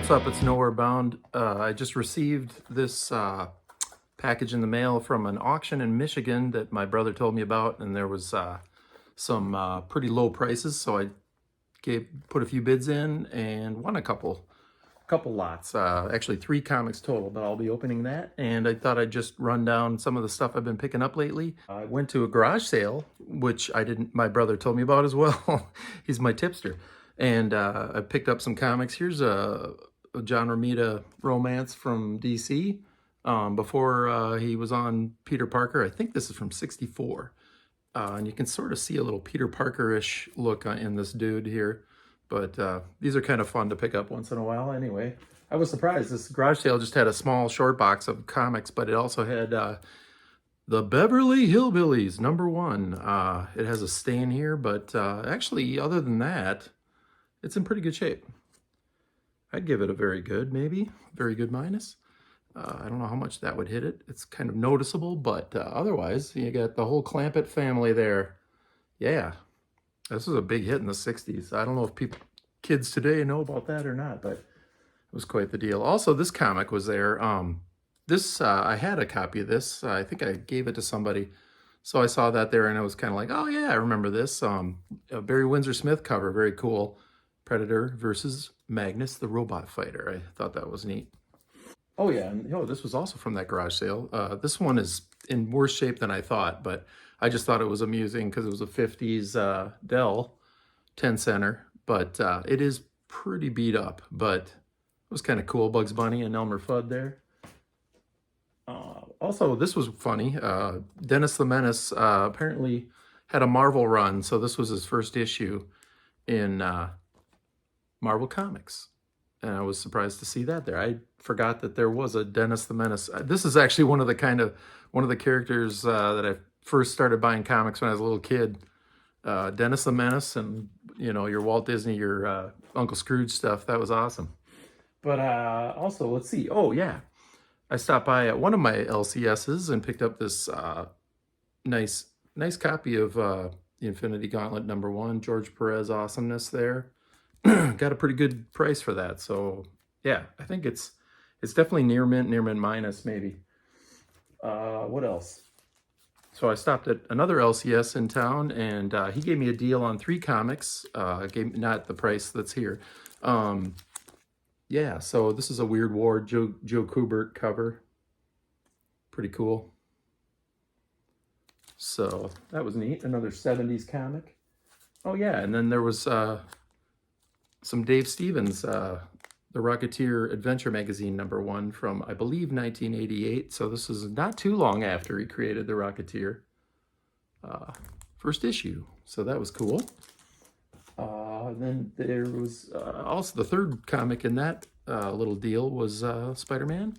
What's up? It's Nowhere Bound. I just received this package in the mail from an auction in Michigan that my brother told me about, and there was some pretty low prices, so I put a few bids in and won a couple lots. Actually 3 comics total, but I'll be opening that. And I thought I'd just run down some of the stuff I've been picking up lately. I went to a garage sale, which my brother told me about as well. He's my tipster. And I picked up some comics. Here's a John Romita romance from DC before he was on Peter Parker. I think this is from '64. And you can sort of see a little Peter Parker-ish look in this dude here. But these are kind of fun to pick up once in a while. Anyway, I was surprised. This garage sale just had a small short box of comics, but it also had the Beverly Hillbillies #1. It has a stain here, but actually, other than that, it's in pretty good shape. I'd give it a very good, maybe. Very good minus. I don't know how much that would hit it. It's kind of noticeable, but otherwise, you got the whole Clampett family there. Yeah, this was a big hit in the 60s. I don't know if kids today know about that or not, but it was quite the deal. Also, this comic was there. I had a copy of this. I think I gave it to somebody. So I saw that there, and I was kind of like, oh, yeah, I remember this. A Barry Windsor Smith cover, very cool. Predator versus Magnus, the robot fighter. I thought that was neat. Oh yeah, and this was also from that garage sale. This one is in worse shape than I thought, but I just thought it was amusing because it was a 50s Dell 10 center, but it is pretty beat up, but it was kind of cool. Bugs Bunny and Elmer Fudd there. Also, this was funny. Dennis the Menace apparently had a Marvel run, so this was his first issue in Marvel Comics, and I was surprised to see that there. I forgot that there was a Dennis the Menace. This is actually one of the characters that I first started buying comics when I was a little kid. Dennis the Menace, and your Walt Disney, your Uncle Scrooge stuff. That was awesome. But also, let's see. Oh yeah, I stopped by at one of my LCSs and picked up this nice copy of the Infinity Gauntlet #1, George Perez awesomeness there. Got a pretty good price for that. So yeah, I think it's definitely near mint minus maybe. What else? So I stopped at another LCS in town, and he gave me a deal on 3 comics. Not the price that's here. Yeah, so this is a Weird War Joe Kubert cover. Pretty cool. So that was neat. Another 70s comic. Oh yeah, and then there was some Dave Stevens, The Rocketeer Adventure Magazine #1 from, I believe, 1988. So this is not too long after he created The Rocketeer. First issue. So that was cool. Then there was also the 3rd comic in that little deal was Spider-Man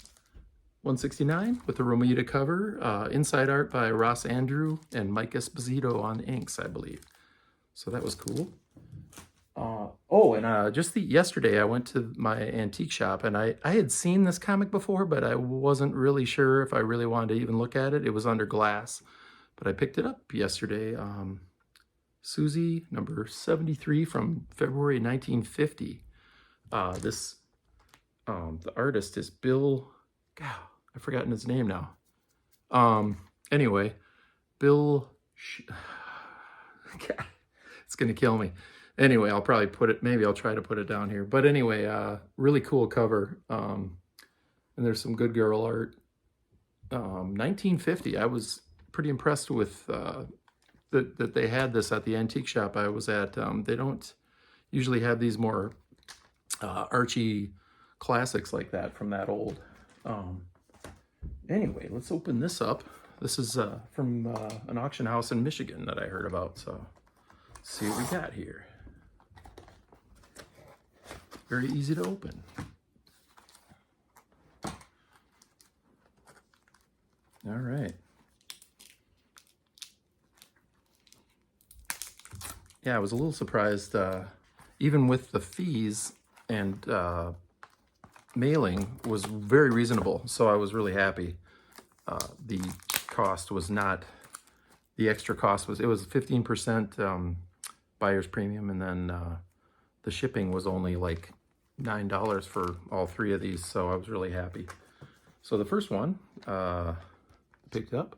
169 with the Romita cover. Inside art by Ross Andrew and Mike Esposito on inks, I believe. So that was cool. Just yesterday I went to my antique shop, and I had seen this comic before, but I wasn't really sure if I really wanted to even look at it. It was under glass, but I picked it up yesterday. Susie #73 from February 1950. The artist is Bill, God, I've forgotten his name now. Anyway, Bill, God, it's gonna kill me. Anyway, I'll probably maybe I'll try to put it down here. But anyway, really cool cover. And there's some good girl art. 1950, I was pretty impressed with that they had this at the antique shop I was at. They don't usually have these more Archie classics like that from that old. Anyway, let's open this up. This is from an auction house in Michigan that I heard about. So let's see what we got here. Very easy to open. All right. Yeah, I was a little surprised, even with the fees and mailing was very reasonable. So I was really happy. The cost was not, the extra cost was, it was 15% buyer's premium, and then the shipping was only like $9 for all 3 of these, so I was really happy. So the first one picked up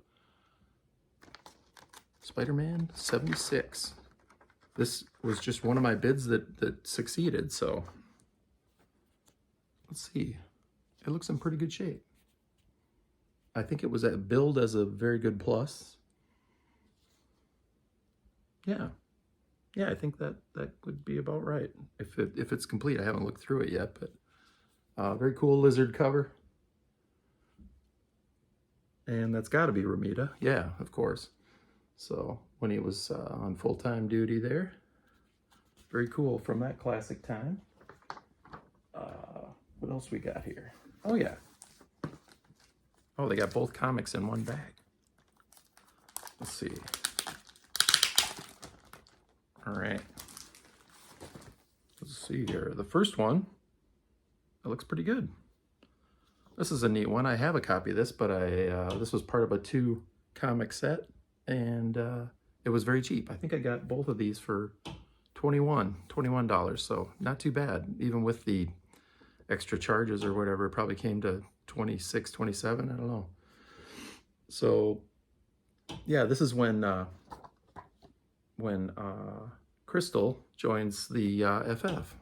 Spider-Man 76. This was just one of my bids that succeeded, so let's see. It looks in pretty good shape. I think it was billed as a very good plus. Yeah, I think that would be about right. If it's complete, I haven't looked through it yet, but very cool lizard cover. And that's got to be Ramita. Yeah, of course. So when he was on full-time duty there. Very cool from that classic time. What else we got here? Oh, yeah. Oh, they got both comics in one bag. Let's see. All right. Let's see here. The first one, it looks pretty good. This is a neat one. I have a copy of this, but this was part of a 2-comic set, and it was very cheap. I think I got both of these for $21, so not too bad. Even with the extra charges or whatever, it probably came to 26, 27, I don't know. So yeah, this is when Crystal joins the FF.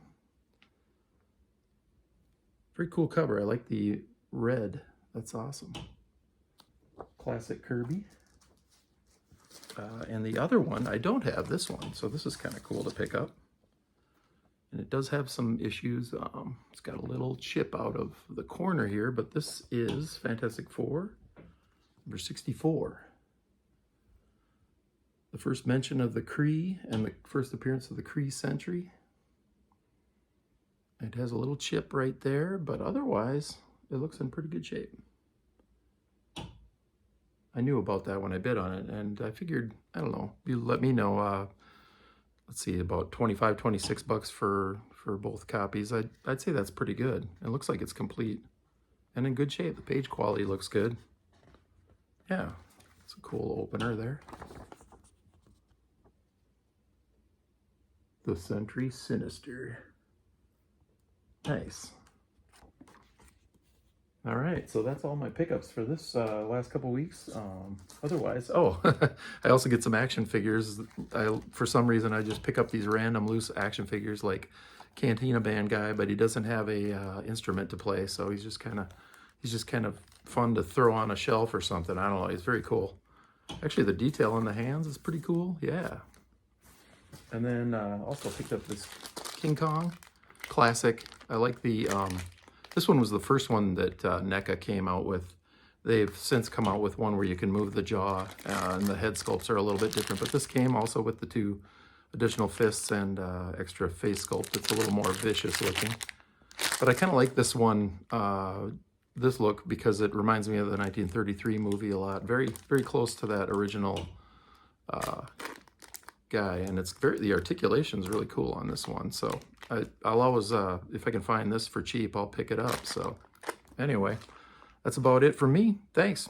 Very cool cover. I like the red. That's awesome. Classic Kirby. And the other one, I don't have this one, so this is kind of cool to pick up. And it does have some issues. It's got a little chip out of the corner here, but this is Fantastic Four, number 64. The first mention of the Kree and the first appearance of the Kree Sentry. It has a little chip right there, but otherwise, it looks in pretty good shape. I knew about that when I bid on it, and I figured, I don't know, you let me know, let's see, about 25, 26 bucks for both copies. I'd say that's pretty good. It looks like it's complete and in good shape. The page quality looks good. Yeah, it's a cool opener there. The Sentry Sinister. Nice. All right, so that's all my pickups for this last couple weeks. Otherwise, oh, I also get some action figures. For some reason, I just pick up these random loose action figures like Cantina Band guy, but he doesn't have a instrument to play, so he's just kind of fun to throw on a shelf or something. I don't know. He's very cool. Actually, the detail on the hands is pretty cool. Yeah. And then also picked up this King Kong classic. I like the. This one was the first one that NECA came out with. They've since come out with one where you can move the jaw, and the head sculpts are a little bit different. But this came also with the 2 additional fists and extra face sculpt. It's a little more vicious looking. But I kind of like this one, this look, because it reminds me of the 1933 movie a lot. Very, very close to that original guy, and the articulation's really cool on this one. So I'll always, if I can find this for cheap, I'll pick it up. So anyway, that's about it for me. Thanks.